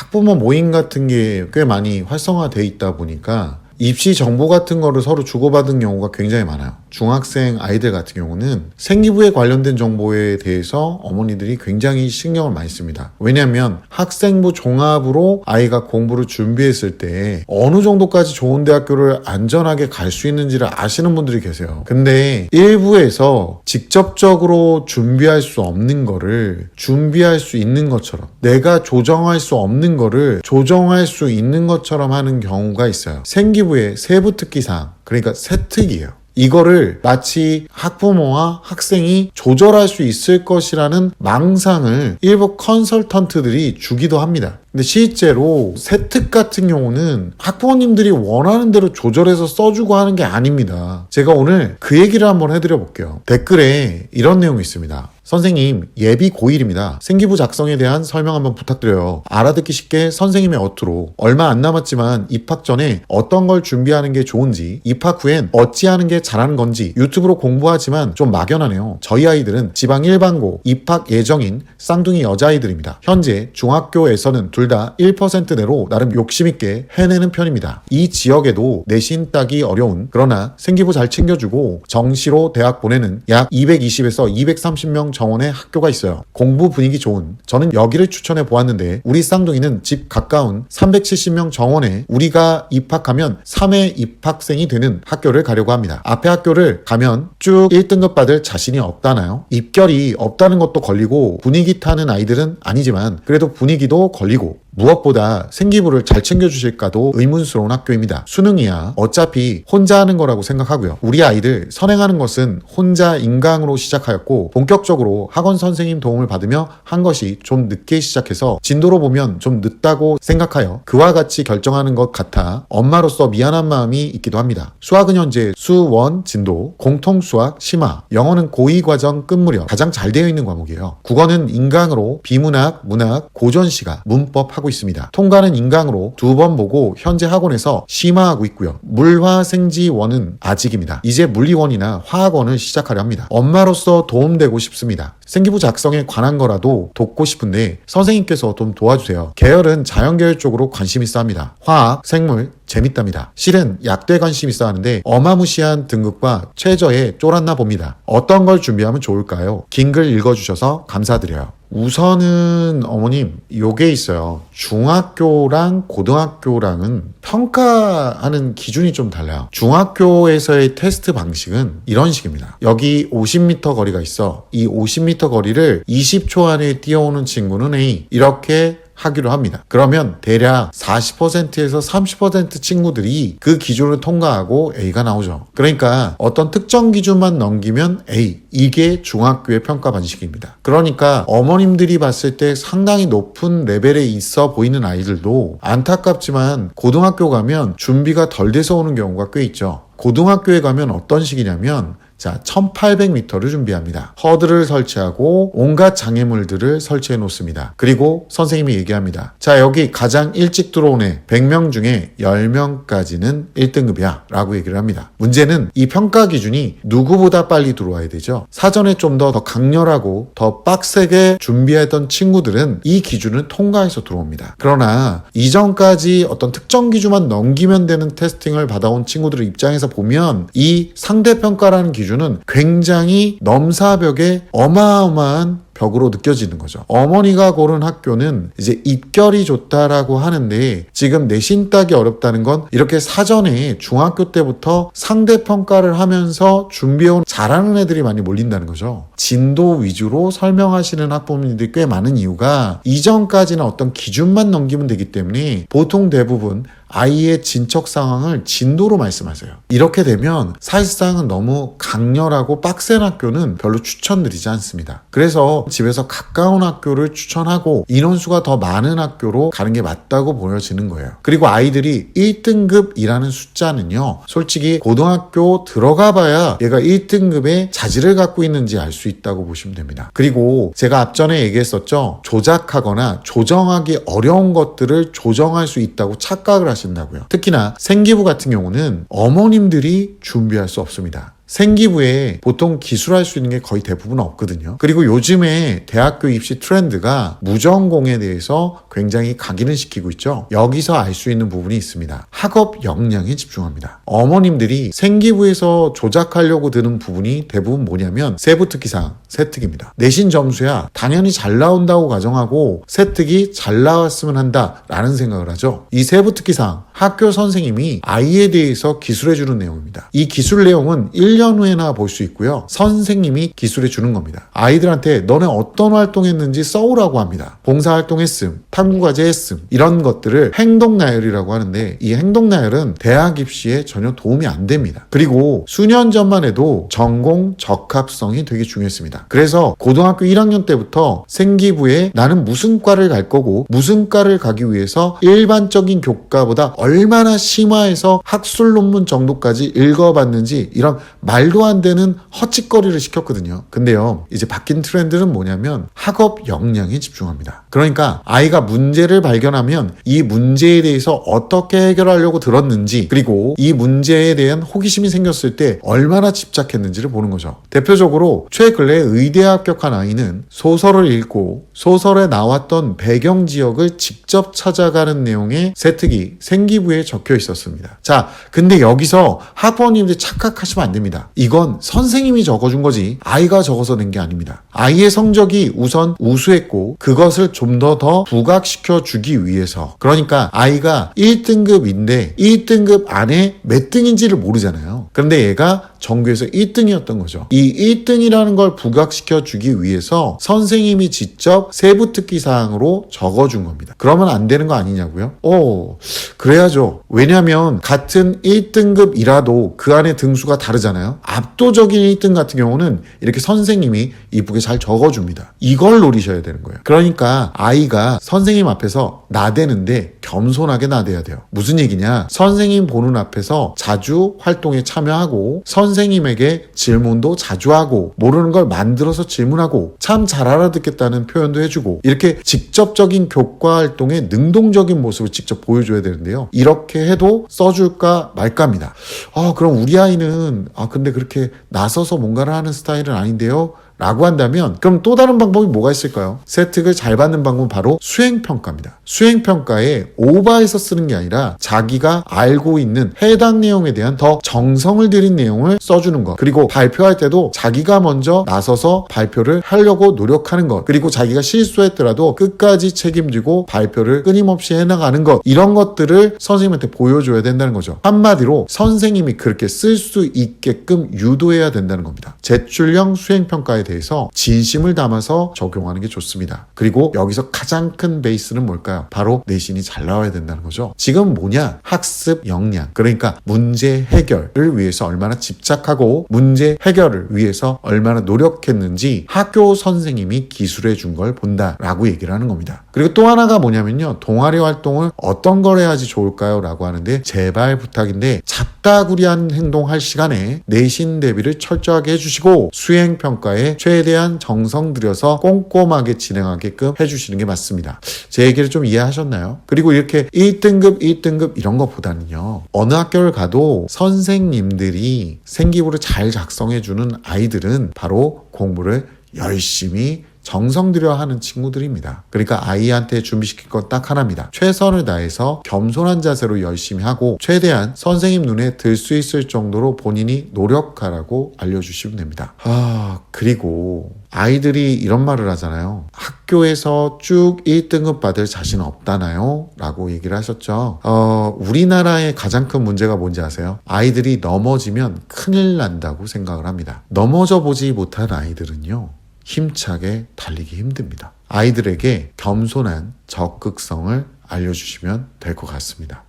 학부모 모임 같은 게 꽤 많이 활성화되어 있다 보니까 입시 정보 같은 거를 서로 주고받은 경우가 굉장히 많아요. 중학생 아이들 같은 경우는 생기부에 관련된 정보에 대해서 어머니들이 굉장히 신경을 많이 씁니다. 왜냐하면 학생부 종합으로 아이가 공부를 준비했을 때 어느 정도까지 좋은 대학교를 안전하게 갈 수 있는지를 아시는 분들이 계세요. 근데 일부에서 직접적으로 준비할 수 없는 거를 준비할 수 있는 것처럼, 내가 조정할 수 없는 거를 조정할 수 있는 것처럼 하는 경우가 있어요. 생기부의 세부 특기사항, 그러니까 세특이에요. 이거를 마치 학부모와 학생이 조절할 수 있을 것이라는 망상을 일부 컨설턴트들이 주기도 합니다. 근데 실제로 세특 같은 경우는 학부모님들이 원하는 대로 조절해서 써주고 하는 게 아닙니다. 제가 오늘 그 얘기를 한번 해드려 볼게요. 댓글에 이런 내용이 있습니다. 선생님, 예비 고1입니다. 생기부 작성에 대한 설명 한번 부탁드려요. 알아듣기 쉽게 선생님의 어투로 얼마 안 남았지만 입학 전에 어떤 걸 준비하는 게 좋은지, 입학 후엔 어찌하는 게 잘하는 건지 유튜브로 공부하지만 좀 막연하네요. 저희 아이들은 지방 일반고 입학 예정인 쌍둥이 여자아이들입니다. 현재 중학교에서는 둘 다 1% 내로 나름 욕심있게 해내는 편입니다. 이 지역에도 내신 따기 어려운, 그러나 생기부 잘 챙겨주고 정시로 대학 보내는 약 220에서 230명 정원의 학교가 있어요. 공부 분위기 좋은, 저는 여기를 추천해 보았는데 우리 쌍둥이는 집 가까운 370명 정원에 우리가 입학하면 3회 입학생이 되는 학교를 가려고 합니다. 앞에 학교를 가면 쭉 1등급 받을 자신이 없다나요? 입결이 없다는 것도 걸리고 분위기 타는 아이들은 아니지만 그래도 분위기도 걸리고 무엇보다 생기부를 잘 챙겨주실까도 의문스러운 학교입니다. 수능이야 어차피 혼자 하는 거라고 생각하고요. 우리 아이들 선행하는 것은 혼자 인강으로 시작하였고 본격적으로 학원 선생님 도움을 받으며 한 것이 좀 늦게 시작해서 진도로 보면 좀 늦다고 생각하여 그와 같이 결정하는 것 같아 엄마로서 미안한 마음이 있기도 합니다. 수학은 현재 수1 진도, 공통수학 심화, 영어는 고2 과정 끝무렵 가장 잘 되어 있는 과목이에요. 국어는 인강으로 비문학, 문학, 고전시가, 문법 하고 있습니다. 통과는 인강으로 2번 보고 현재 학원에서 심화하고 있고요. 물화생지원은 아직입니다. 이제 물리원이나 화학원을 시작하려 합니다. 엄마로서 도움되고 싶습니다. 생기부 작성에 관한 거라도 돕고 싶은데 선생님께서 좀 도와주세요. 계열은 자연계열 쪽으로 관심 있어 합니다. 화학, 생물 재밌답니다. 실은 약대 관심 있어 하는데 어마무시한 등급과 최저에 쫄았나 봅니다. 어떤 걸 준비하면 좋을까요? 긴 글 읽어주셔서 감사드려요. 우선은 어머님 요게 있어요. 중학교랑 고등학교랑은 평가하는 기준이 좀 달라요. 중학교에서의 테스트 방식은 이런 식입니다. 여기 50m 거리가 있어. 이 50m 거리를 20초 안에 뛰어오는 친구는 A, 이렇게 하기로 합니다. 그러면 대략 40%에서 30% 친구들이 그 기준을 통과하고 A가 나오죠. 그러니까 어떤 특정 기준만 넘기면 A, 이게 중학교의 평가 방식입니다. 그러니까 어머님들이 봤을 때 상당히 높은 레벨에 있어 보이는 아이들도 안타깝지만 고등학교 가면 준비가 덜 돼서 오는 경우가 꽤 있죠. 고등학교에 가면 어떤 식이냐면 1800m를 준비합니다. 허들을 설치하고 온갖 장애물들을 설치해 놓습니다. 그리고 선생님이 얘기합니다. 자, 여기 가장 일찍 들어온 애 100명 중에 10명까지는 1등급이야 라고 얘기를 합니다. 문제는 이 평가 기준이 누구보다 빨리 들어와야 되죠. 사전에 좀 더 강렬하고 더 빡세게 준비했던 친구들은 이 기준을 통과해서 들어옵니다. 그러나 이전까지 어떤 특정 기준만 넘기면 되는 테스팅을 받아온 친구들의 입장에서 보면 이 상대평가라는 기준은 굉장히 넘사벽에 어마어마한 벽으로 느껴지는 거죠. 어머니가 고른 학교는 이제 입결이 좋다라고 하는데 지금 내신 따기 어렵다는 건 이렇게 사전에 중학교 때부터 상대평가를 하면서 준비해온 잘하는 애들이 많이 몰린다는 거죠. 진도 위주로 설명하시는 학부모님들이 꽤 많은 이유가 이전까지는 어떤 기준만 넘기면 되기 때문에 보통 대부분 아이의 진척 상황을 진도로 말씀하세요. 이렇게 되면 사실상은 너무 강렬하고 빡센 학교는 별로 추천드리지 않습니다. 그래서 집에서 가까운 학교를 추천하고 인원수가 더 많은 학교로 가는 게 맞다고 보여지는 거예요. 그리고 아이들이 1등급이라는 숫자는요, 솔직히 고등학교 들어가 봐야 얘가 1등급의 자질을 갖고 있는지 알 수 있다고 보시면 됩니다. 그리고 제가 앞전에 얘기했었죠. 조작하거나 조정하기 어려운 것들을 조정할 수 있다고 착각을 하신다고요. 특히나 생기부 같은 경우는 어머님들이 준비할 수 없습니다. 생기부에 보통 기술할 수 있는 게 거의 대부분 없거든요. 그리고 요즘에 대학교 입시 트렌드가 무전공에 대해서 굉장히 각인을 시키고 있죠. 여기서 알 수 있는 부분이 있습니다. 학업 역량에 집중합니다. 어머님들이 생기부에서 조작하려고 드는 부분이 대부분 뭐냐면 세부특기상, 세특입니다. 내신 점수야 당연히 잘 나온다고 가정하고 세특이 잘 나왔으면 한다라는 생각을 하죠. 이 세부특기상 학교 선생님이 아이에 대해서 기술해주는 내용입니다. 이 기술 내용은 1년 후에나 볼 수 있고요. 선생님이 기술해주는 겁니다. 아이들한테 너네 어떤 활동했는지 써오라고 합니다. 봉사활동했음, 탐구과제 했음 이런 것들을 행동나열이라고 하는데 이 행동나열은 대학 입시에 전혀 도움이 안 됩니다. 그리고 수년 전만 해도 전공 적합성이 되게 중요했습니다. 그래서 고등학교 1학년 때부터 생기부에 나는 무슨 과를 갈 거고 무슨 과를 가기 위해서 일반적인 교과보다 얼마나 심화해서 학술 논문 정도까지 읽어봤는지 이런 말도 안 되는 헛짓거리를 시켰거든요. 근데요, 이제 바뀐 트렌드는 뭐냐면 학업 역량에 집중합니다. 그러니까 아이가 문제를 발견하면 이 문제에 대해서 어떻게 해결하려고 들었는지 그리고 이 문제에 대한 호기심이 생겼을 때 얼마나 집착했는지를 보는 거죠. 대표적으로 최근에 의대에 합격한 아이는 소설을 읽고 소설에 나왔던 배경 지역을 직접 찾아가는 내용의 세특이 생기부에 적혀 있었습니다. 자, 근데 여기서 학부모님들 착각하시면 안 됩니다. 이건 선생님이 적어준 거지 아이가 적어서 낸 게 아닙니다. 아이의 성적이 우선 우수했고 그것을 좀 더 부각시켜 주기 위해서, 그러니까 아이가 1등급인데 1등급 안에 몇 등인지를 모르잖아요. 그런데 얘가 전교에서 1등이었던 거죠. 이 1등이라는 걸 부각시켜 주기 위해서 선생님이 직접 세부특기사항으로 적어준 겁니다. 그러면 안 되는 거 아니냐고요? 그래야죠. 왜냐하면 같은 1등급이라도 그 안에 등수가 다르잖아요. 압도적인 1등 같은 경우는 이렇게 선생님이 이쁘게 잘 적어줍니다. 이걸 노리셔야 되는 거예요. 그러니까 아이가 선생님 앞에서 나대는데 겸손하게 나대야 돼요. 무슨 얘기냐? 선생님 보는 앞에서 자주 활동에 참여하고 선생님에게 질문도 자주 하고 모르는 걸 만들어서 질문하고 참 잘 알아듣겠다는 표현도 해주고 이렇게 직접적인 교과 활동의 능동적인 모습을 직접 보여줘야 되는데요. 이렇게 해도 써줄까 말까입니다. 그럼 우리 아이는 근데 그렇게 나서서 뭔가를 하는 스타일은 아닌데요? 라고 한다면 그럼 또 다른 방법이 뭐가 있을까요? 세특을 잘 받는 방법은 바로 수행평가입니다. 수행평가에 오버해서 쓰는 게 아니라 자기가 알고 있는 해당 내용에 대한 더 정성을 들인 내용을 써주는 것, 그리고 발표할 때도 자기가 먼저 나서서 발표를 하려고 노력하는 것, 그리고 자기가 실수했더라도 끝까지 책임지고 발표를 끊임없이 해나가는 것, 이런 것들을 선생님한테 보여줘야 된다는 거죠. 한마디로 선생님이 그렇게 쓸 수 있게끔 유도해야 된다는 겁니다. 제출형 수행평가에 대해서 진심을 담아서 적용하는 게 좋습니다. 그리고 여기서 가장 큰 베이스는 뭘까요? 바로 내신이 잘 나와야 된다는 거죠. 지금 뭐냐? 학습 역량, 그러니까 문제 해결을 위해서 얼마나 집착하고 문제 해결을 위해서 얼마나 노력했는지 학교 선생님이 기술해 준 걸 본다라고 얘기를 하는 겁니다. 그리고 또 하나가 뭐냐면요, 동아리 활동을 어떤 걸 해야지 좋을까요? 라고 하는데 제발 부탁인데 잡다구리한 행동할 시간에 내신 대비를 철저하게 해주시고 수행평가에 최대한 정성 들여서 꼼꼼하게 진행하게끔 해주시는 게 맞습니다. 제 얘기를 좀 이해하셨나요? 그리고 이렇게 1등급, 1등급 이런 것보다는요, 어느 학교를 가도 선생님들이 생기부를 잘 작성해주는 아이들은 바로 공부를 열심히 정성 들여 하는 친구들입니다. 그러니까 아이한테 준비시킬 건 딱 하나입니다. 최선을 다해서 겸손한 자세로 열심히 하고 최대한 선생님 눈에 들 수 있을 정도로 본인이 노력하라고 알려주시면 됩니다. 그리고 아이들이 이런 말을 하잖아요. 학교에서 쭉 1등급 받을 자신 없다나요? 라고 얘기를 하셨죠. 우리나라의 가장 큰 문제가 뭔지 아세요? 아이들이 넘어지면 큰일 난다고 생각을 합니다. 넘어져 보지 못한 아이들은요, 힘차게 달리기 힘듭니다. 아이들에게 겸손한 적극성을 알려주시면 될 것 같습니다.